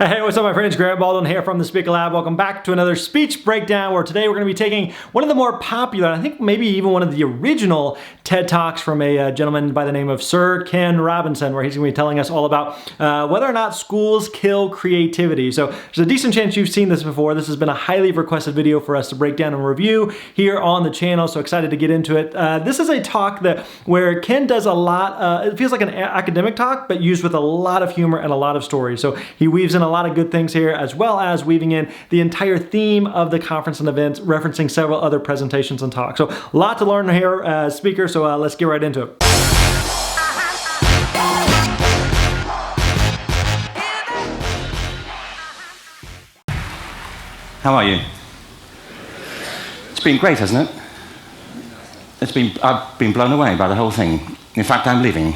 Hey, what's up my friends? Grant Baldwin here from the Speaker Lab. Welcome back to another speech breakdown where today we're going to be taking one of the more popular, I think maybe even one of the original TED Talks from a gentleman by the name of Sir Ken Robinson, where he's going to be telling us all about whether or not schools kill creativity. So there's a decent chance you've seen this before. This has been a highly requested video for us to break down and review here on the channel, so excited to get into it. This is a talk where Ken does a lot, it feels like an academic talk, but used with a lot of humor and a lot of stories. So he weaves in a lot of good things here, as well as weaving in the entire theme of the conference and events, referencing several other presentations and talks. So a lot to learn here as speaker, so let's get right into it. How are you? It's been great, hasn't it? I've been blown away by the whole thing. In fact, I'm leaving.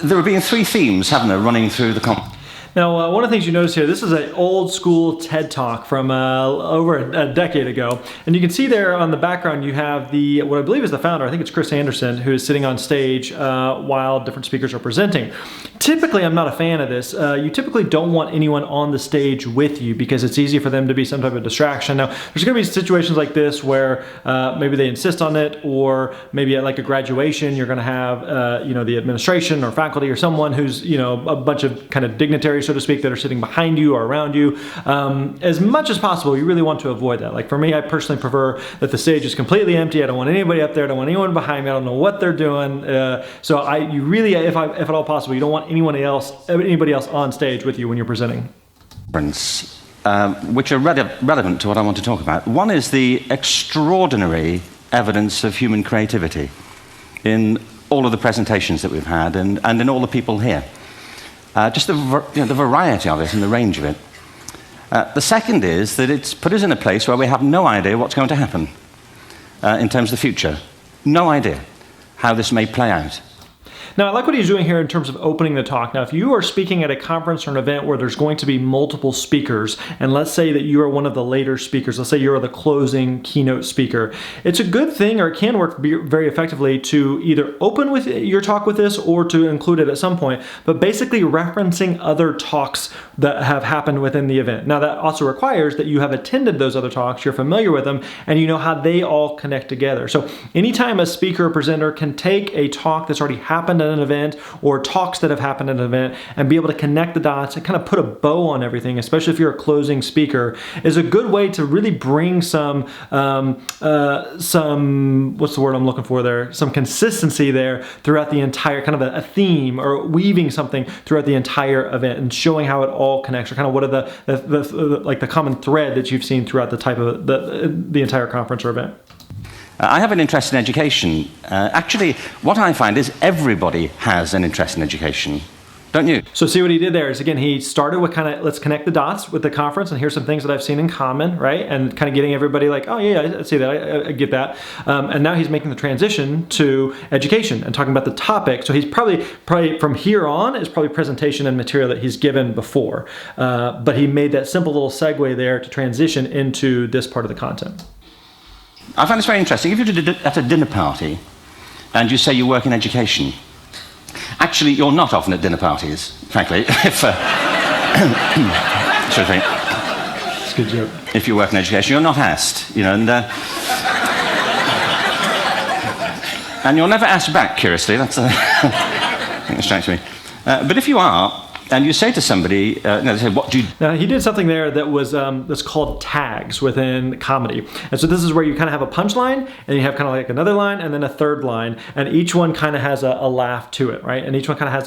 There have been three themes, haven't there, running through the conference? Now, one of the things you notice here, this is an old school TED Talk from over a decade ago. And you can see there on the background, you have what I believe is the founder, I think it's Chris Anderson, who is sitting on stage while different speakers are presenting. Typically, I'm not a fan of this. You typically don't want anyone on the stage with you because it's easy for them to be some type of distraction. Now, there's going to be situations like this where maybe they insist on it, or maybe at like a graduation, you're going to have the administration or faculty or someone who's a bunch of kind of dignitaries, so to speak, that are sitting behind you or around you. As much as possible, you really want to avoid that. Like for me, I personally prefer that the stage is completely empty. I don't want anybody up there. I don't want anyone behind me. I don't know what they're doing. So you really, if at all possible, you don't want anybody else on stage with you when you're presenting. Which are relevant to what I want to talk about. One is the extraordinary evidence of human creativity in all of the presentations that we've had and in all the people here. Just the variety of it and the range of it. The second is that it's put us in a place where we have no idea what's going to happen in terms of the future. No idea how this may play out. Now, I like what he's doing here in terms of opening the talk. Now, if you are speaking at a conference or an event where there's going to be multiple speakers, and let's say that you are one of the later speakers, let's say you're the closing keynote speaker, it's a good thing, or it can work very effectively, to either open with your talk with this or to include it at some point, but basically referencing other talks that have happened within the event. Now, that also requires that you have attended those other talks, you're familiar with them, and you know how they all connect together. So anytime a speaker or presenter can take a talk that's already happened at an event or talks that have happened at an event and be able to connect the dots and kind of put a bow on everything, especially if you're a closing speaker, is a good way to really bring some what's the word I'm looking for there? Some consistency there throughout the entire, kind of a theme, or weaving something throughout the entire event and showing how it all connects, or kind of what are the common thread that you've seen throughout the type of the entire conference or event. I have an interest in education. Actually, what I find is everybody has an interest in education. Don't you? So see what he did there is, again, he started with kind of, let's connect the dots with the conference, and here's some things that I've seen in common, right? And kind of getting everybody like, oh yeah, I see that, I get that. And now he's making the transition to education and talking about the topic. So he's probably from here on is probably presentation and material that he's given before. But he made that simple little segue there to transition into this part of the content. I find this very interesting. If you're at a dinner party and you say you work in education, actually you're not often at dinner parties, frankly. It's a good joke. If you work in education, you're not asked, and you're never asked back, curiously. That's I think that strikes me. But if you are, and you say to somebody, they say, what do you... Now, he did something there that was that's called tags within comedy. And so this is where you kind of have a punchline, and you have kind of like another line, and then a third line, and each one kind of has a laugh to it, right? And each one kind of has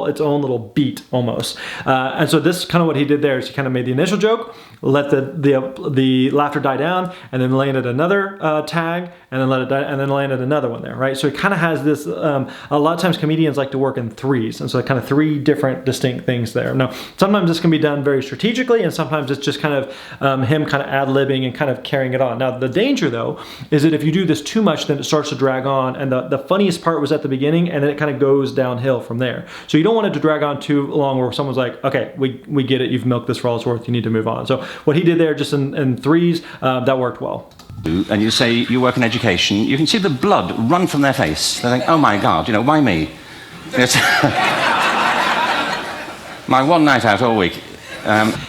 its own little beat, almost. And so this kind of what he did there is he kind of made the initial joke, let the laughter die down, and then landed another tag, and then let it die, and then landed another one there, right? So it kind of has this, a lot of times comedians like to work in threes, and so kind of three different distinct things there. Now, sometimes this can be done very strategically, and sometimes it's just kind of him kind of ad-libbing and kind of carrying it on. Now, the danger, though, is that if you do this too much, then it starts to drag on, and the funniest part was at the beginning, and then it kind of goes downhill from there. So you don't want it to drag on too long where someone's like, okay, we get it, you've milked this for all it's worth, you need to move on. So what he did there, just in threes, that worked well. and you say you work in education, you can see the blood run from their face. They think, oh my God, why me? It's my one night out all week.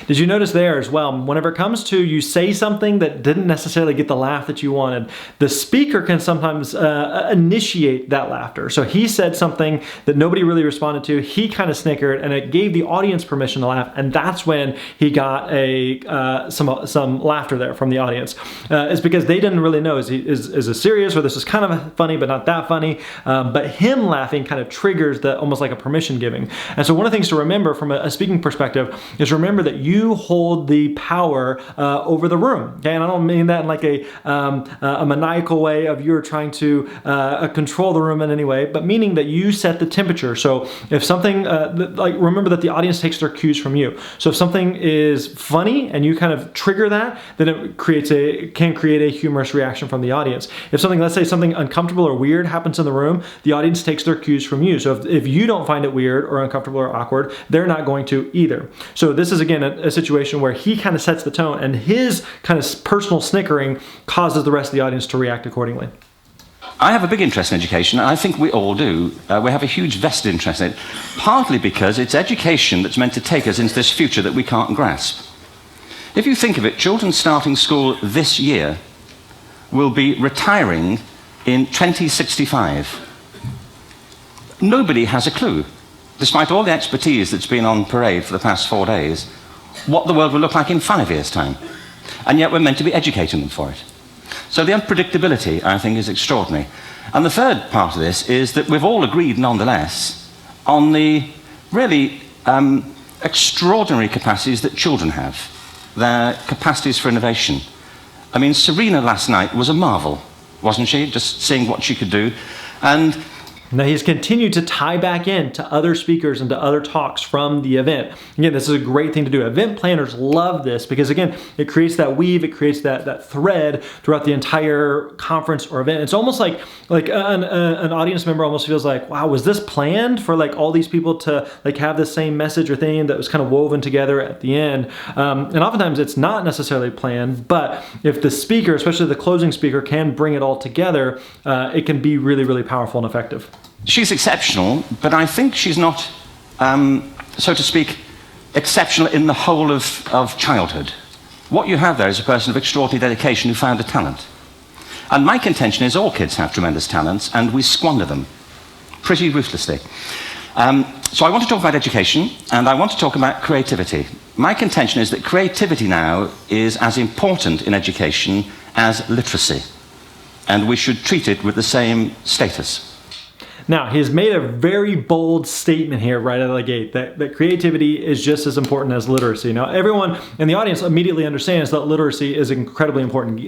Did you notice there as well, whenever it comes to you say something that didn't necessarily get the laugh that you wanted, the speaker can sometimes initiate that laughter. So he said something that nobody really responded to, he kind of snickered, and it gave the audience permission to laugh, and that's when he got some laughter there from the audience. It's because they didn't really know, is this serious, or this is kind of funny but not that funny, but him laughing kind of triggers almost like a permission giving. And so one of the things to remember from a speaking perspective is remember that you hold the power over the room. Okay, and I don't mean that in like a maniacal way of you're trying to control the room in any way, but meaning that you set the temperature. So if something, remember that the audience takes their cues from you. So if something is funny and you kind of trigger that, then it can create a humorous reaction from the audience. If something, let's say something uncomfortable or weird happens in the room, the audience takes their cues from you. So if you don't find it weird or uncomfortable or awkward, they're not going to either. So this is again a situation where he kind of sets the tone, and his kind of personal snickering causes the rest of the audience to react accordingly. I have a big interest in education, and I think we all do. We have a huge vested interest in it, partly because it's education that's meant to take us into this future that we can't grasp. If you think of it, children starting school this year will be retiring in 2065. Nobody has a clue, despite all the expertise that's been on parade for the past 4 days, what the world will look like in 5 years' time. And yet we're meant to be educating them for it. So the unpredictability, I think, is extraordinary. And the third part of this is that we've all agreed, nonetheless, on the really extraordinary capacities that children have, their capacities for innovation. I mean, Serena last night was a marvel, wasn't she? Just seeing what she could do. And now he's continued to tie back in to other speakers and to other talks from the event. Again, this is a great thing to do. Event planners love this because, again, it creates that weave, it creates that thread throughout the entire conference or event. It's almost like an audience member almost feels like, wow, was this planned for like all these people to like have the same message or thing that was kind of woven together at the end? And oftentimes it's not necessarily planned, but if the speaker, especially the closing speaker, can bring it all together, it can be really, really powerful and effective. She's exceptional, but I think she's not, so to speak, exceptional in the whole of childhood. What you have there is a person of extraordinary dedication who found a talent. And my contention is all kids have tremendous talents, and we squander them pretty ruthlessly. So I want to talk about education, and I want to talk about creativity. My contention is that creativity now is as important in education as literacy, and we should treat it with the same status. Now, he's made a very bold statement here right out of the gate that creativity is just as important as literacy. Now, everyone in the audience immediately understands that literacy is incredibly important.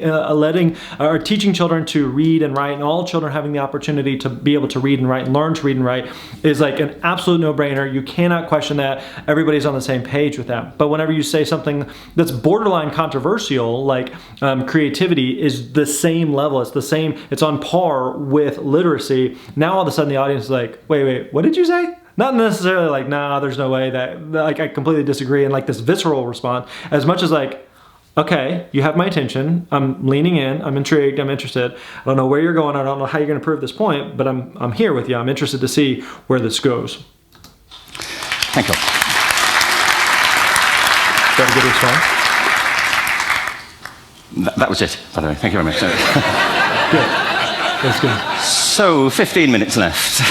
Teaching children to read and write, and all children having the opportunity to be able to read and write and learn to read and write is like an absolute no-brainer. You cannot question that. Everybody's on the same page with that. But whenever you say something that's borderline controversial, like creativity is the same level, it's on par with literacy, now all of a sudden the audience is like, wait, what did you say? Not necessarily like, nah, there's no way that, like, I completely disagree, and like this visceral response, as much as like, okay, you have my attention, I'm leaning in, I'm intrigued, I'm interested, I don't know where you're going, I don't know how you're going to prove this point, but I'm here with you, I'm interested to see where this goes. Thank you. Is that a good response? That was it, by the way. Thank you very much. Good. That's good. So, 15 minutes left.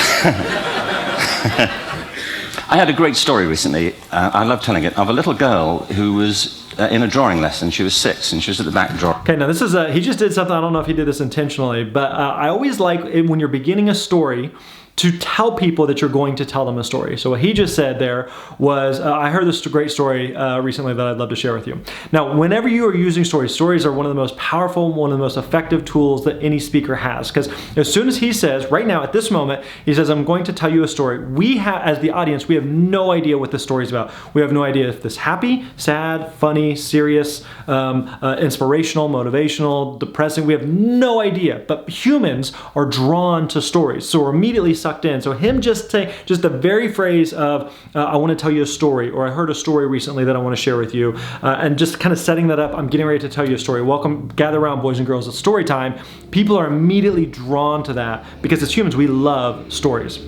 I had a great story recently, I love telling it, of a little girl who was in a drawing lesson. She was 6 and she was at the back drawing. Okay, now this is, he just did something, I don't know if he did this intentionally, but I always like it when you're beginning a story to tell people that you're going to tell them a story. So what he just said there was, I heard this great story recently that I'd love to share with you. Now, whenever you are using stories are one of the most powerful, one of the most effective tools that any speaker has. Because as soon as he says, right now at this moment, he says, I'm going to tell you a story. We have, as the audience, we have no idea what this story is about. We have no idea if this happy, sad, funny, serious, inspirational, motivational, depressing. We have no idea. But humans are drawn to stories. So we're immediately sucked in. So him just the very phrase of, I want to tell you a story, or I heard a story recently that I want to share with you, and just kind of setting that up, I'm getting ready to tell you a story. Welcome, gather around, boys and girls, it's story time. People are immediately drawn to that because as humans, we love stories.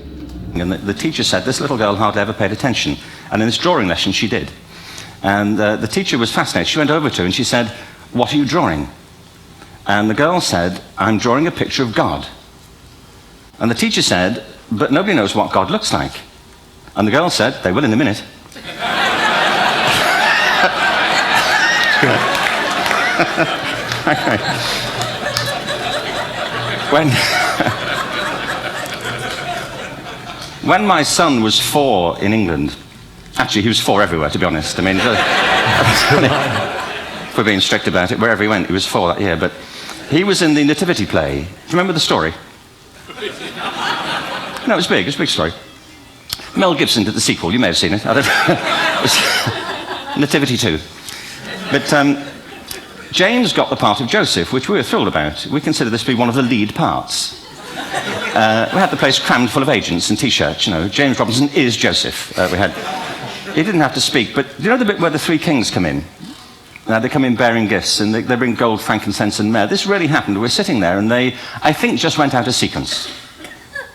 And the teacher said this little girl hardly ever paid attention. And in this drawing lesson, she did. And the teacher was fascinated. She went over to her and she said, "What are you drawing?" And the girl said, "I'm drawing a picture of God." And the teacher said, "But nobody knows what God looks like." And the girl said, "They will in a minute." Okay. When my son was 4 in England, actually he was 4 everywhere, to be honest. I mean, if we're being strict about it, wherever he went, he was 4 that year. But he was in the Nativity play. Do you remember the story? No, it was big. It was a big story. Mel Gibson did the sequel. You may have seen it. I don't know. It was Nativity 2. But James got the part of Joseph, which we were thrilled about. We consider this to be one of the lead parts. We had the place crammed full of agents and T-shirts, you know. James Robinson is Joseph. He didn't have to speak, but do you know the bit where the 3 kings come in? They come in bearing gifts, and they bring gold, frankincense, and myrrh. This really happened. We're sitting there, and they, I think, just went out of sequence.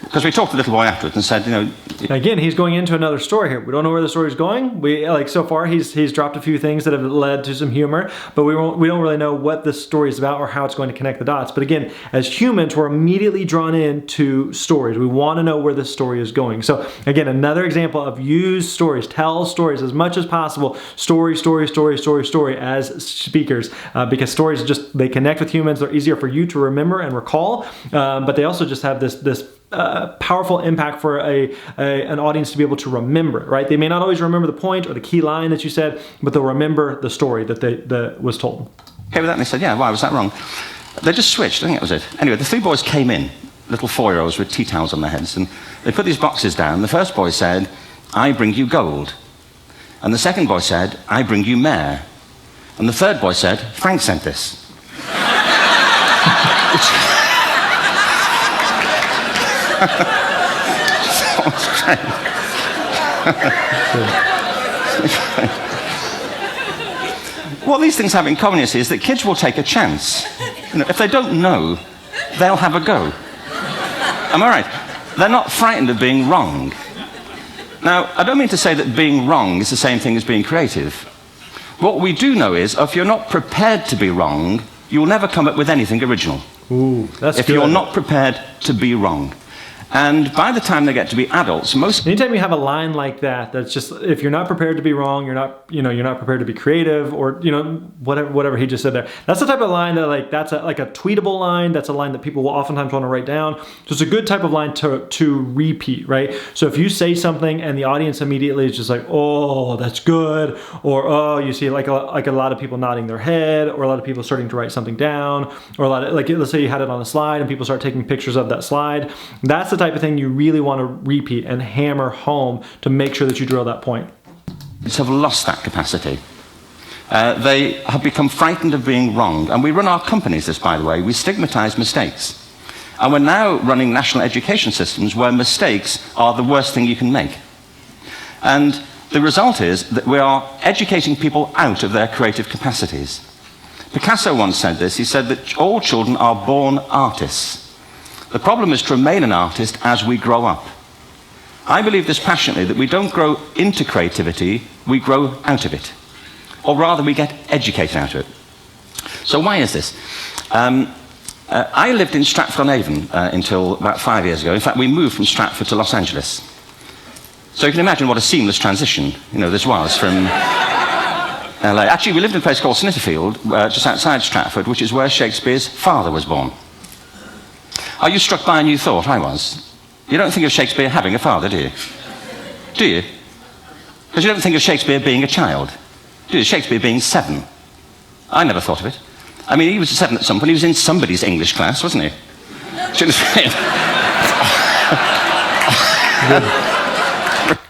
Because we talked to the little boy afterwards and said, you know... Again, he's going into another story here. We don't know where the story's going. So far, he's dropped a few things that have led to some humor, but we don't really know what this story is about or how it's going to connect the dots. But again, as humans, we're immediately drawn into stories. We want to know where this story is going. So again, another example of use stories, tell stories as much as possible. Story as speakers, because stories they connect with humans. They're easier for you to remember and recall, but they also just have this powerful impact for an audience to be able to remember it, right? They may not always remember the point or the key line that you said, but they'll remember the story that was told. Okay with that? And they said, "Yeah, why was that wrong?" They just switched. I think that was it. Anyway, the 3 boys came in, little 4-year-olds with tea towels on their heads, and they put these boxes down. The first boy said, "I bring you gold." And the second boy said, "I bring you myrrh." And the third boy said, "Frank sent this." What these things have in common is that kids will take a chance. You know, if they don't know, they'll have a go. Am I right? They're not frightened of being wrong. Now, I don't mean to say that being wrong is the same thing as being creative. What we do know is, if you're not prepared to be wrong, you'll never come up with anything original. Ooh, that's if good. You're not prepared to be wrong. And by the time they get to be adults, anytime you have a line like that, that's just, if you're not prepared to be wrong, you're not prepared to be creative, or whatever he just said there. That's the type of line that that's a tweetable line. That's a line that people will oftentimes want to write down. So it's a good type of line to repeat, right? So if you say something and the audience immediately is just like, "Oh, that's good," or "Oh," you see like a lot of people nodding their head, or a lot of people starting to write something down, or a lot of, let's say you had it on a slide and people start taking pictures of that slide. That's the type of thing you really want to repeat and hammer home to make sure that you drill that point. Have lost that capacity. They have become frightened of being wrong. And we run our companies this, by the way. We stigmatize mistakes. And we're now running national education systems where mistakes are the worst thing you can make. And the result is that we are educating people out of their creative capacities. Picasso once said this. He said that all children are born artists. The problem is to remain an artist as we grow up. I believe this passionately, that we don't grow into creativity, we grow out of it. Or rather, we get educated out of it. So why is this? I lived in Stratford-on-Avon until about 5 years ago. In fact, we moved from Stratford to Los Angeles. So you can imagine what a seamless transition this was from LA. Actually, we lived in a place called Snitterfield, just outside Stratford, which is where Shakespeare's father was born. Are you struck by a new thought? I was. You don't think of Shakespeare having a father, do you? Do you? Because you don't think of Shakespeare being a child. Do you? Shakespeare being 7. I never thought of it. I mean, he was 7 at some point. He was in somebody's English class, wasn't he?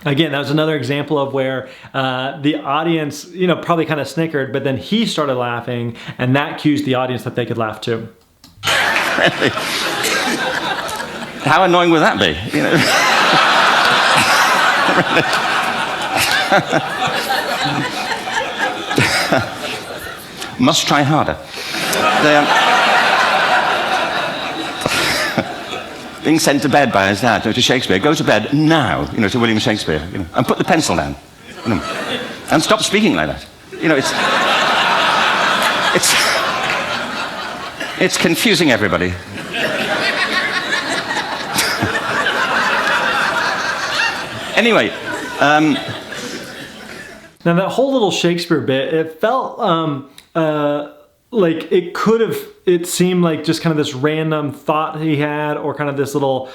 Again, that was another example of where the audience, probably kind of snickered, but then he started laughing, and that cues the audience that they could laugh too. How annoying would that be? You know? Must try harder. Being sent to bed by his dad, to Shakespeare, go to bed now, to William Shakespeare, and put the pencil down, and stop speaking like that. It's confusing everybody. Anyway, now that whole little Shakespeare bit, it felt like it seemed like just kind of this random thought he had, or kind of this little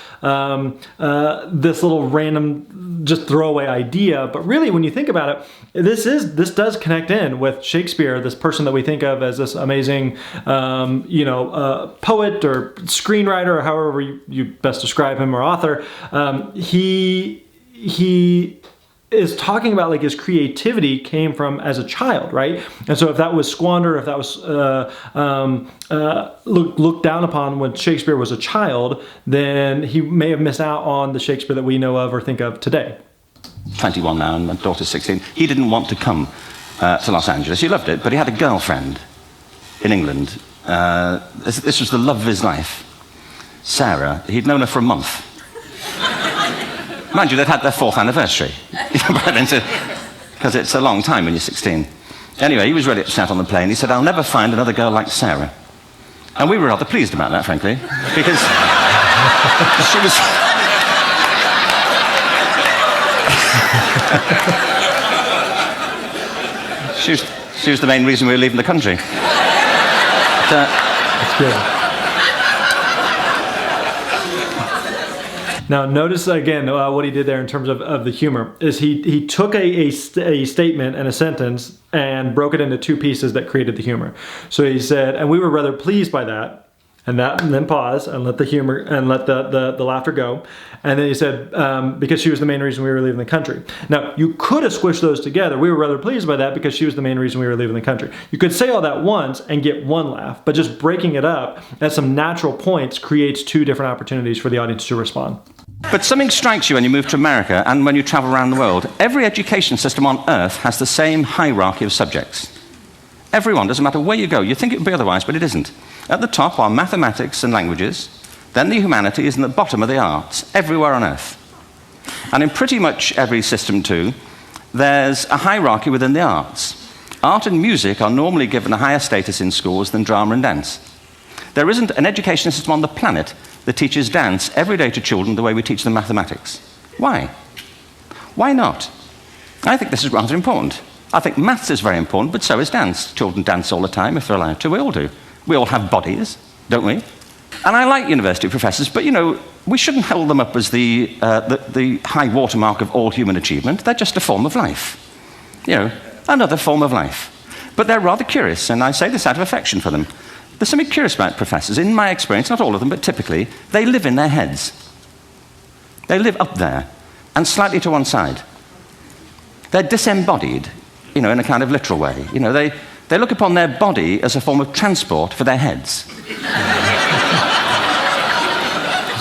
random just throwaway idea. But really, when you think about it, this does connect in with Shakespeare, this person that we think of as this amazing, poet or screenwriter, or however you best describe him, or author. He is talking about like his creativity came from as a child, right? And so if that was squandered, if that was looked down upon when Shakespeare was a child, then he may have missed out on the Shakespeare that we know of or think of today. 21 now, and my daughter's 16. He didn't want to come to Los Angeles. He loved it, but he had a girlfriend in England. This was the love of his life, Sarah. He'd known her for a month. Mind you, they'd had their 4th anniversary, because it's a long time when you're 16. Anyway, he was really upset on the plane. He said, "I'll never find another girl like Sarah." And we were rather pleased about that, frankly, because she was the main reason we were leaving the country. That's good. Now, notice again what he did there in terms of the humor is he took a statement and a sentence and broke it into 2 pieces that created the humor. So he said, "And we were rather pleased by that," and then pause and let the humor and let the laughter go. And then he said, "Because she was the main reason we were leaving the country." Now, you could have squished those together. We were rather pleased by that because she was the main reason we were leaving the country. You could say all that once and get 1 laugh, but just breaking it up at some natural points creates 2 different opportunities for the audience to respond. But something strikes you when you move to America and when you travel around the world. Every education system on earth has the same hierarchy of subjects. Everyone, doesn't matter where you go. You think it would be otherwise, but it isn't. At the top are mathematics and languages, then the humanities, and at the bottom are the arts, everywhere on earth. And in pretty much every system too, there's a hierarchy within the arts. Art and music are normally given a higher status in schools than drama and dance. There isn't an education system on the planet that teaches dance every day to children the way we teach them mathematics. Why? Why not? I think this is rather important. I think maths is very important, but so is dance. Children dance all the time if they're allowed to. We all do. We all have bodies, don't we? And I like university professors, but we shouldn't hold them up as the high watermark of all human achievement. They're just a form of life. Another form of life. But they're rather curious, and I say this out of affection for them. There's something curious about professors. In my experience, not all of them, but typically, they live in their heads. They live up there, and slightly to one side. They're disembodied, in a kind of literal way. They look upon their body as a form of transport for their heads.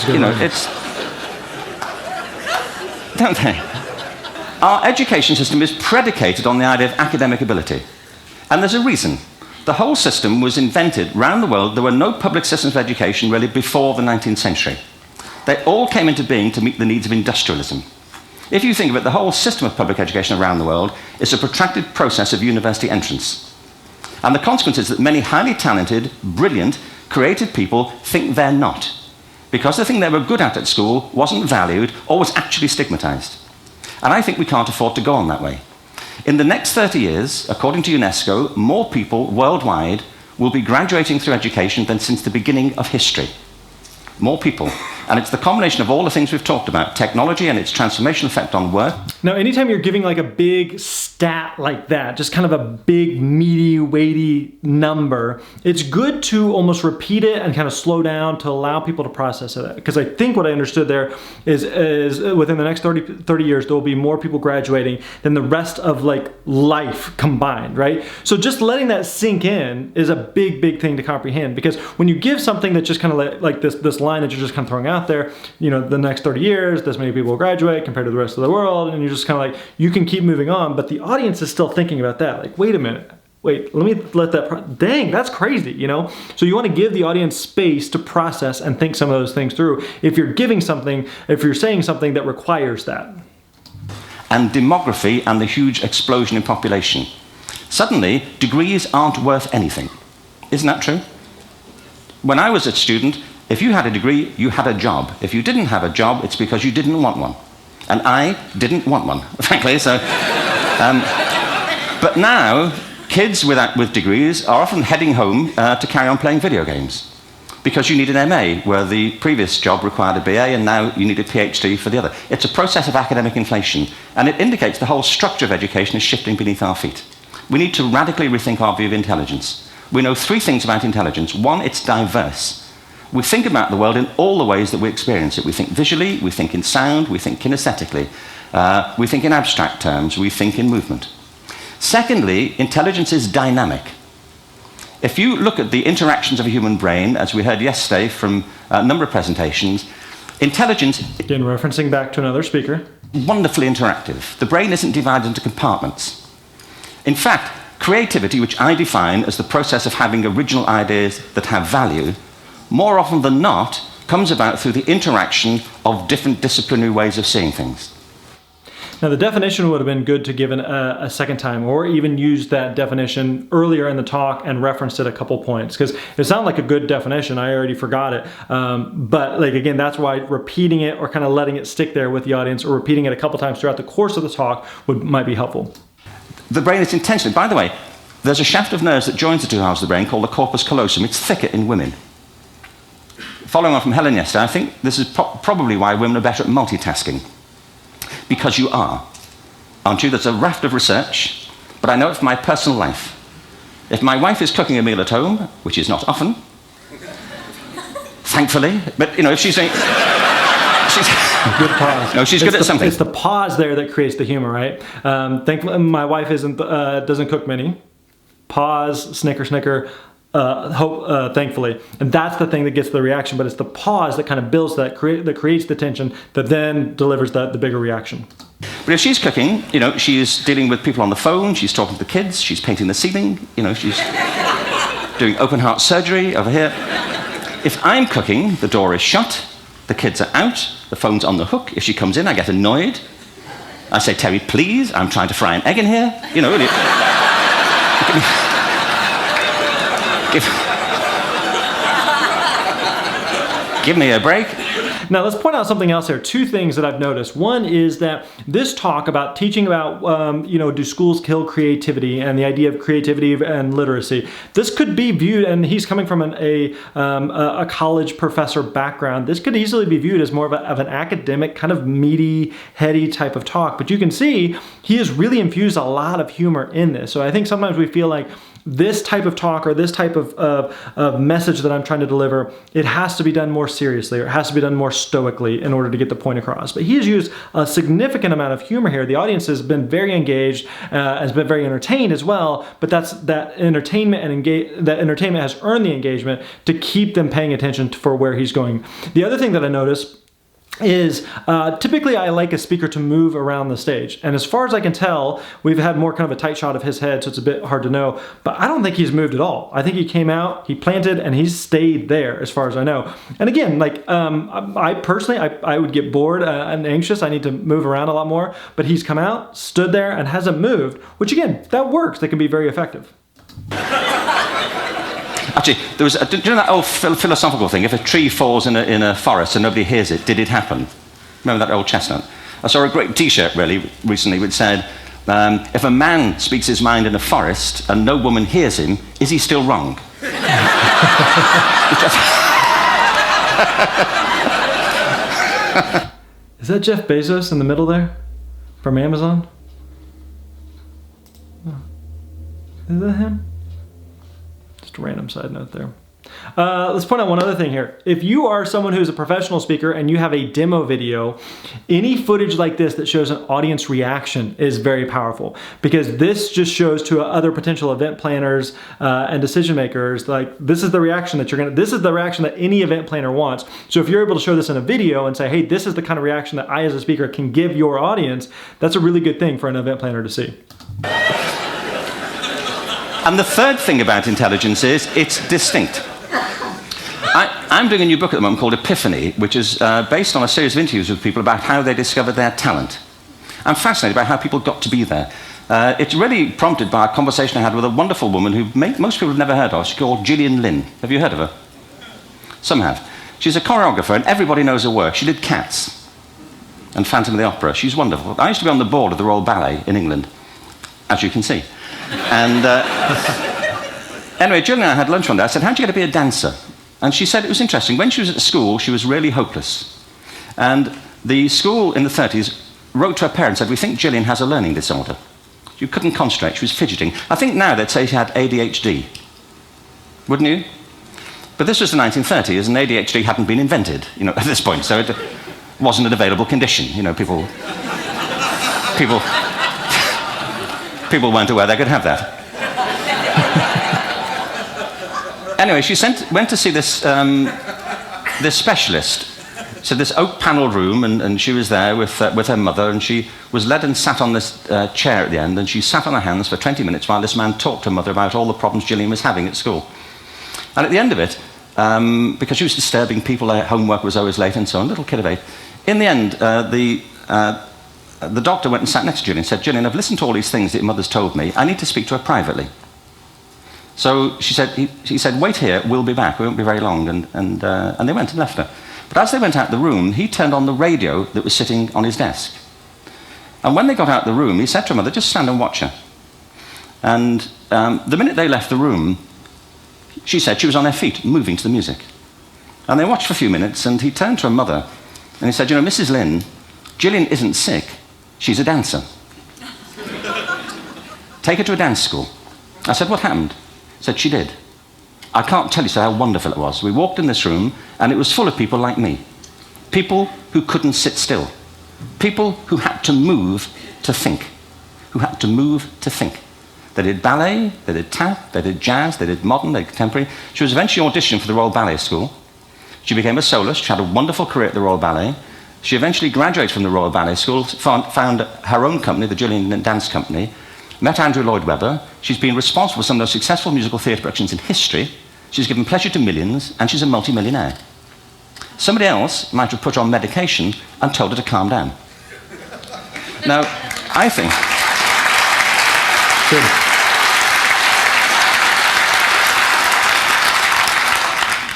It's... Don't they? Our education system is predicated on the idea of academic ability. And there's a reason. The whole system was invented around the world. There were no public systems of education really before the 19th century. They all came into being to meet the needs of industrialism. If you think of it, the whole system of public education around the world is a protracted process of university entrance. And the consequence is that many highly talented, brilliant, creative people think they're not, because the thing they were good at school wasn't valued or was actually stigmatized. And I think we can't afford to go on that way. In the next 30 years, according to UNESCO, more people worldwide will be graduating through education than since the beginning of history. More people. And it's the combination of all the things we've talked about, technology and its transformational effect on work. Now, anytime you're giving like a big stat like that, just kind of a big, meaty, weighty number, it's good to almost repeat it and kind of slow down to allow people to process it. Because I think what I understood there is within the next 30 years, there will be more people graduating than the rest of like life combined, right? So just letting that sink in is a big, big thing to comprehend. Because when you give something that's just kind of like this line that you're just kind of throwing out out there, the next 30 years, this many people will graduate compared to the rest of the world. And you're just kind of like, you can keep moving on, but the audience is still thinking about that. Like, wait a minute. Wait, let me let that, dang, that's crazy, So you want to give the audience space to process and think some of those things through if you're saying something that requires that. And demography and the huge explosion in population. Suddenly, degrees aren't worth anything. Isn't that true? When I was a student, if you had a degree, you had a job. If you didn't have a job, it's because you didn't want one. And I didn't want one, frankly, so... but now, kids with degrees are often heading home to carry on playing video games because you need an MA, where the previous job required a BA, and now you need a PhD for the other. It's a process of academic inflation, and it indicates the whole structure of education is shifting beneath our feet. We need to radically rethink our view of intelligence. We know 3 things about intelligence. 1, it's diverse. We think about the world in all the ways that we experience it. We think visually, we think in sound, we think kinesthetically, we think in abstract terms, we think in movement. Secondly, intelligence is dynamic. If you look at the interactions of a human brain, as we heard yesterday from a number of presentations, intelligence... Again, referencing back to another speaker. Wonderfully interactive. The brain isn't divided into compartments. In fact, creativity, which I define as the process of having original ideas that have value, more often than not, comes about through the interaction of different disciplinary ways of seeing things. Now, the definition would have been good to give a second time, or even use that definition earlier in the talk and referenced it a couple points, because it sounded like a good definition. I already forgot it. But again, that's why repeating it or kind of letting it stick there with the audience, or repeating it a couple times throughout the course of the talk might be helpful. The brain is intentionally, by the way, there's a shaft of nerves that joins the 2 halves of the brain called the corpus callosum. It's thicker in women. Following on from Helen yesterday, I think this is probably why women are better at multitasking. Because you are, aren't you? There's a raft of research, but I know it from my personal life. If my wife is cooking a meal at home, which is not often, thankfully, but if she's doing... Good pause. No, she's good at something. It's the pause there that creates the humor, right? Thankfully, my wife doesn't cook many. Pause, snicker, thankfully. And that's the thing that gets the reaction, but it's the pause that kind of builds that creates the tension that then delivers the bigger reaction. But if she's cooking, she's dealing with people on the phone, she's talking to the kids, she's painting the ceiling, she's doing open heart surgery over here. If I'm cooking, the door is shut, the kids are out, the phone's on the hook. If she comes in, I get annoyed. I say, Terry, please, I'm trying to fry an egg in here. Give me a break. Now let's point out something else here. 2 things that I've noticed. One is that this talk about teaching about, do schools kill creativity and the idea of creativity and literacy. This could be viewed, and he's coming from a college professor background. This could easily be viewed as more of an academic, kind of meaty, heady type of talk. But you can see he has really infused a lot of humor in this. So I think sometimes we feel like this type of talk or this type of message that I'm trying to deliver, it has to be done more seriously, or it has to be done more stoically in order to get the point across. But he has used a significant amount of humor here. The audience has been very engaged, has been very entertained as well, but that entertainment has earned the engagement to keep them paying attention for where he's going. The other thing that I noticed is typically I like a speaker to move around the stage. And as far as I can tell, we've had more kind of a tight shot of his head, so it's a bit hard to know. But I don't think he's moved at all. I think he came out, he planted, and he's stayed there as far as I know. And again, I personally, I would get bored and anxious. I need to move around a lot more. But he's come out, stood there, and hasn't moved, which again, that works. That can be very effective. Actually, do you know that old philosophical thing? If a tree falls in a forest and nobody hears it, did it happen? Remember that old chestnut? I saw a great T-shirt recently which said, if a man speaks his mind in a forest and no woman hears him, is he still wrong? Is that Jeff Bezos in the middle there? From Amazon? Oh. Is that him? Just a random side note there. Let's point out one other thing here. If you are someone who's a professional speaker and you have a demo video, any footage like this that shows an audience reaction is very powerful, because this just shows to other potential event planners and decision makers, like, this is the reaction that this is the reaction that any event planner wants. So if you're able to show this in a video and say, hey, this is the kind of reaction that I as a speaker can give your audience, that's a really good thing for an event planner to see. And the third thing about intelligence is it's distinct. I'm doing a new book at the moment called Epiphany, which is based on a series of interviews with people about how they discovered their talent. I'm fascinated by how people got to be there. It's really prompted by a conversation I had with a wonderful woman who most people have never heard of. She's called Gillian Lynn. Have you heard of her? Some have. She's a choreographer, and everybody knows her work. She did Cats and Phantom of the Opera. She's wonderful. I used to be on the board of the Royal Ballet in England, as you can see. And anyway, Gillian and I had lunch one day. I said, how'd you get to be a dancer? And she said it was interesting. When she was at school, she was really hopeless. And the school in the 30s wrote to her parents and said, we think Gillian has a learning disorder. She couldn't concentrate, she was fidgeting. I think now they'd say she had ADHD. Wouldn't you? But this was the 1930s, and ADHD hadn't been invented, at this point, so it wasn't an available condition. People weren't aware they could have that. Anyway, she went to see this specialist. So this oak-panelled room, and she was there with her mother, and she was led and sat on this chair at the end, and she sat on her hands for 20 minutes while this man talked to her mother about all the problems Gillian was having at school. And at the end of it, because she was disturbing people, her homework was always late and so on, little kid of 8, in the end, the doctor went and sat next to Gillian and said, Gillian, I've listened to all these things that your mother's told me. I need to speak to her privately. So he said, wait here, we'll be back. We won't be very long. And they went and left her. But as they went out the room, he turned on the radio that was sitting on his desk. And when they got out the room, he said to her mother, just stand and watch her. And the minute they left the room, she said she was on her feet, moving to the music. And they watched for a few minutes, and he turned to her mother, and he said, Mrs. Lynn, Gillian isn't sick, she's a dancer. Take her to a dance school. I said, what happened? He said, she did. I can't tell you how wonderful it was. We walked in this room, and it was full of people like me. People who couldn't sit still. People who had to move to think. They did ballet, they did tap, they did jazz, they did modern, they did contemporary. She was eventually auditioned for the Royal Ballet School. She became a soloist. She had a wonderful career at the Royal Ballet. She eventually graduated from the Royal Ballet School, found her own company, the Gillian Dance Company, met Andrew Lloyd Webber. She's been responsible for some of the most successful musical theatre productions in history. She's given pleasure to millions, and she's a multi-millionaire. Somebody else might have put her on medication and told her to calm down. Now, I think... Good.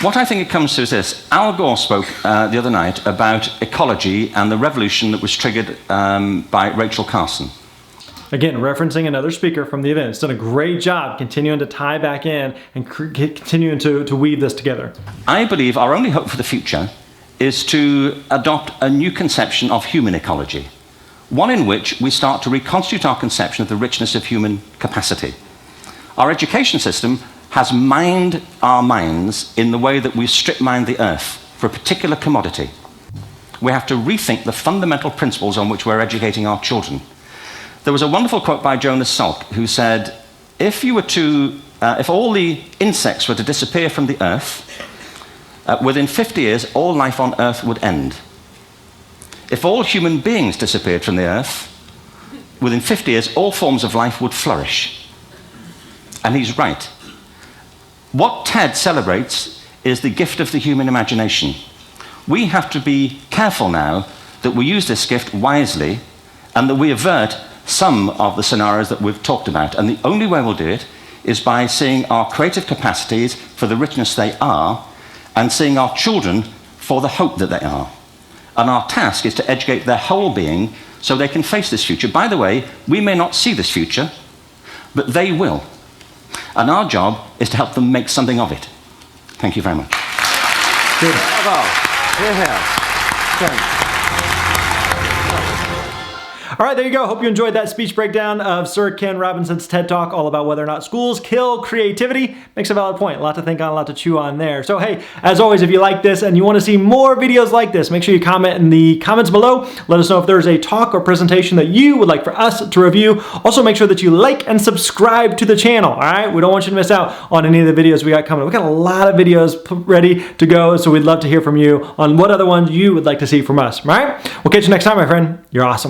What I think it comes to is this. Al Gore spoke the other night about ecology and the revolution that was triggered by Rachel Carson. Again, referencing another speaker from the event. It's done a great job continuing to tie back in and continuing to weave this together. I believe our only hope for the future is to adopt a new conception of human ecology, one in which we start to reconstitute our conception of the richness of human capacity. Our education system has mined our minds in the way that we strip mined the earth for a particular commodity. We have to rethink the fundamental principles on which we're educating our children. There was a wonderful quote by Jonas Salk, who said, if all the insects were to disappear from the earth, within 50 years, all life on earth would end. If all human beings disappeared from the earth, within 50 years, all forms of life would flourish. And he's right. What TED celebrates is the gift of the human imagination. We have to be careful now that we use this gift wisely and that we avert some of the scenarios that we've talked about. And the only way we'll do it is by seeing our creative capacities for the richness they are and seeing our children for the hope that they are. And our task is to educate their whole being so they can face this future. By the way, we may not see this future, but they will. And our job is to help them make something of it. Thank you very much. Good. Bravo. Here, here. Thanks. All right, there you go. Hope you enjoyed that speech breakdown of Sir Ken Robinson's TED Talk all about whether or not schools kill creativity. Makes a valid point. A lot to think on, a lot to chew on there. So hey, as always, if you like this and you want to see more videos like this, make sure you comment in the comments below. Let us know if there's a talk or presentation that you would like for us to review. Also, make sure that you like and subscribe to the channel. All right, we don't want you to miss out on any of the videos we got coming. We got a lot of videos ready to go, so we'd love to hear from you on what other ones you would like to see from us. All right, we'll catch you next time, my friend. You're awesome.